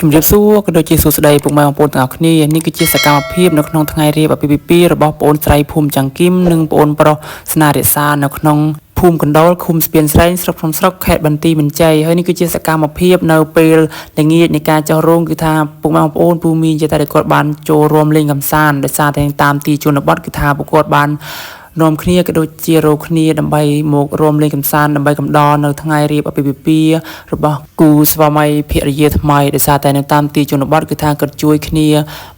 ជំរាបសួរក៏ដូចជាសួស្តីពុកម៉ែបងប្អូនទាំងអស់គ្នានេះគឺជាសកម្មភាពនៅក្នុងថ្ងៃរៀបអាពាហ៍ពិពាហ៍របស់ប្អូនស្រីភូមិចង្គីមនិងប្អូនប្រុសស្នារិសានៅក្នុងភូមិកណ្ដុលឃុំស្ពានស្រែងស្រុកក្នុងស្រុកខេត្តបន្ទាយមានជ័យហើយនេះគឺជាសកម្មភាពនៅពេលល្ងាចនៃការចោះរោងគឺថាពុកម៉ែបងប្អូនពូមីជាតែគាត់បានចូលរួមលេងកម្សាន្តដោយសារតែតាមទីជនបទគឺថាពួកគាត់បាននាំគ្នាក៏ដូចជារោគ្នាដើម្បីមករួមលេងកម្សាន្តដើម្បីកំដរនៅថ្ងៃរៀបអាពាហ៍ពិពាហ៍របស់គូស្វាមីភរិយាថ្មីដោយសារតែនៅតាមទីជនបទគឺថាគាត់ជួយគ្នា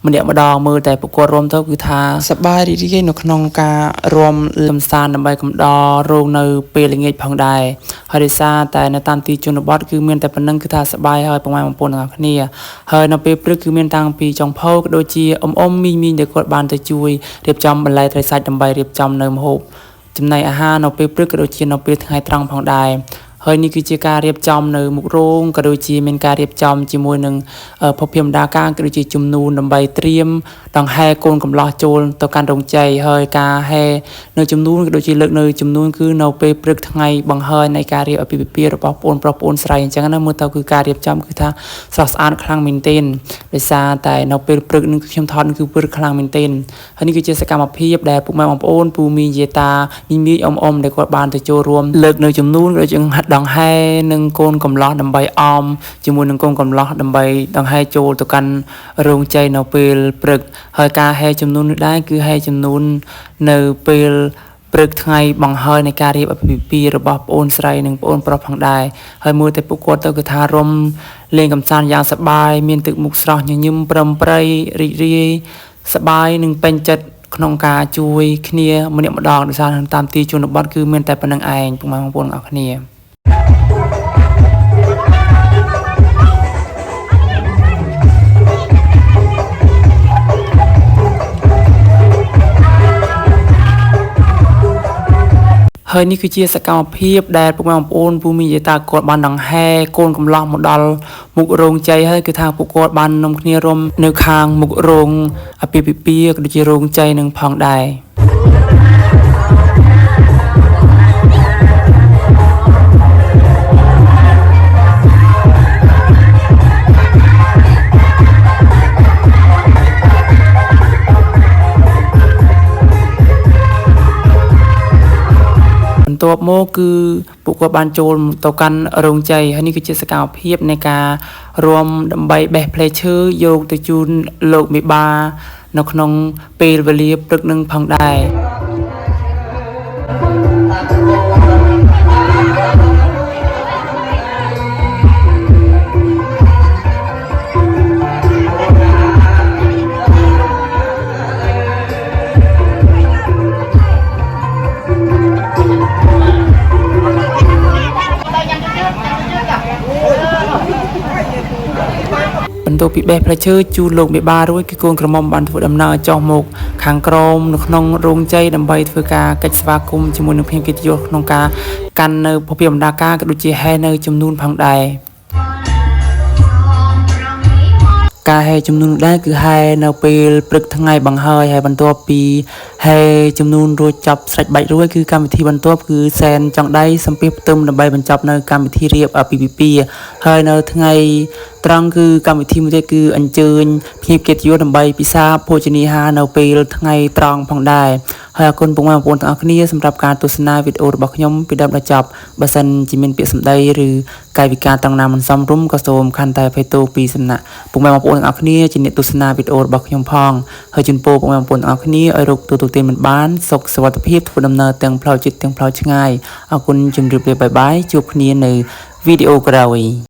ម្នាក់ម្ដងមើលតែពួកគាត់រួមទៅគឺថាសប្បាយរីករាយនៅក្នុងការរួមកម្សាន្តដើម្បីកំដររោងនៅពេលល្ងាចផងដែរហើយដោយសារតែនៅតាមទីជនបទគឺមានតែប៉ុណ្្នឹងគឺថាសប្បាយហើយបងប្អូនទាំងអស់គ្នាហើយនៅពេលព្រឹកគឺមានតាំងពីចុងភៅក៏ដូចជាមីងដែលគាត់បានទៅជួយរៀបចំបន្លែត្រីសាច់ដើម្បីរៀបចំនៅម្ហូបចំណីអាហារនៅពេលព្រឹកក៏ដូចជានៅពេលថ្ងៃត្រង់ផងដែរហើយនេះគឺជាការរៀបចំនៅមុខរោងក៏ដូចជាមានការរៀបចំជាមួយនឹងភពភិមដាការក៏ដូចជាជំនូនដើម្បីត្រៀមដង្ហែកូនកំឡោះចូលទៅកាន់រោងជ័យហើយការហែនៅជំនូនក៏ដូចជាលើកនៅជំនូនគឺនៅពេលព្រឹកថ្ងៃបង្ហើយនៃការរៀបអាពាហ៍ពិពាហ៍របស់ប្អូនប្រុសប្អូនស្រីអញ្ចឹងណាមើលទៅគឺការរៀបចំគឺថាស្រស់ស្អាតខ្លាំងមែនទែនដោយសារតែនៅពេលព្រឹកនឹងខ្ញុំថតគឺព្រឹកខ្លាំងមែនទែនហើយនេះគឺជាសកម្មភាពដែលពុកម៉ែបងប្អូនពូមីយាតាមីមីដែលគាត់បានទៅចូលរួមលើកនៅជំនូនក៏ដូចជាដង្ហែនឹងកូនកំឡោះដើម្បីអមជាមួយនឹងកូនកំឡោះដើម្បីដង្ហែចូលទៅកាន់រោងជ័យនៅពេលព្រឹកហើយការហែជំនូននេះដែរគឺហែជំនូននៅពេលព្រឹកថ្ងៃបង្ហើយនៃការរៀបអាពាហ៍ពិពាហ៍របស់ប្អូនស្រីនិងប្អូនប្រុសផងដែរហើយមួយតែពួកគាត់ទៅគឺថារំលេងកម្សាន្តយ៉ាងសប្បាយមានទឹកមុខស្រស់ញញឹមប្រំប្រៃរីករាយសប្បាយនិងពេញចិត្តក្នុងការជួយគ្នាម្នាក់ម្ដងដោយសារតាមទីជនបទគឺមានតែប៉ុណ្្នឹងឯងពុកម៉ែបងប្អូនទាំងអស់គ្នាហើយនេះគឺជាសកម្មភាពដែលពុកម៉ែបងប្អូនពូមីយាតាគាត់បានដង្ហែកូនកំឡោះមកដល់មុខរោងជ័យហើយគឺថាពួកគាត់បាននាំគ្នារួមនៅខាងមុខរោងអាពាហ៍ពិពាហ៍ក៏ដូចជារោងជ័យនឹងផងដែរបន្ទាប់មកគឺពួកគាត់បានចូលទៅកាន់រោងជ័យហើយនេះគឺជាសកម្មភាពនៃការរួមដើម្បីបេះផ្លែឈើយកទៅជូនលោកមេបានៅក្នុងពេលវេលាព្រឹកនឹងផងដែរបន្ទាប់ពីបេះផ្លែឈើជូនលោកមេបារួចគឺកូនក្រមុំបានធ្វើដំណើរចុះមកខាងក្រោមនៅក្នុងរោងជ័យដើម្បីធ្វើការកិច្ចស្វាគមន៍ជាមួយនឹងភ្ញៀវកិត្តិយសក្នុងការកាន់នៅភពភិមដាការក៏ដូចជាហែនៅចំនួនផងដែរការហែចំនួនដែរគឺហែនៅពេលព្រឹកថ្ងៃបង្ហើយហើយបន្ទាប់ពីហែចំនួនរួចចប់ស្រេចបាច់រួចគឺកម្មវិធីបន្ទាប់គឺសែនចង្ដៃសំពះផ្ទឹមដើម្បីបញ្ចប់នៅកម្មវិធីរៀបអាពាហ៍ពិពាហ៍ហើយនៅថ្ងៃត្រង់គឺកម្មវិធីមួយទៀតគឺអញ្ជើញភ្ញៀវកិត្តិយសដើម្បីពិសាភោជនាហារនៅពេលថ្ងៃត្រង់ផងដែរហើយអរគុណពុកម៉ែបងប្អូនទាំងអស់គ្នាសម្រាប់ការទស្សនាវីដេអូរបស់ខ្ញុំពីដើមដល់ចប់បើសិនជាមានពាក្យសម្ដីឬកាយវិការត្រង់ណាមិនសមរម្យក៏សូមខន្តីអភ័យទោសពីសំណាក់ពុកម៉ែបងប្អូនទាំងអស់គ្នាជាអ្នកទស្សនាវីដេអូរបស់ខ្ញុំផងហើយជូនពរពុកម៉ែបងប្អូនទាំងអស់គ្នាឲ្យរកទទួលទានមិនបានសុខសុវត្ថិភាពធ្វើដំណើរទាំងផ្លូវចិត្តទាំងផ្លូវឆ្ងាយអរគុណជម្រាបលាបាយបាយជួបគ្នានៅវីដេអូក្រោយ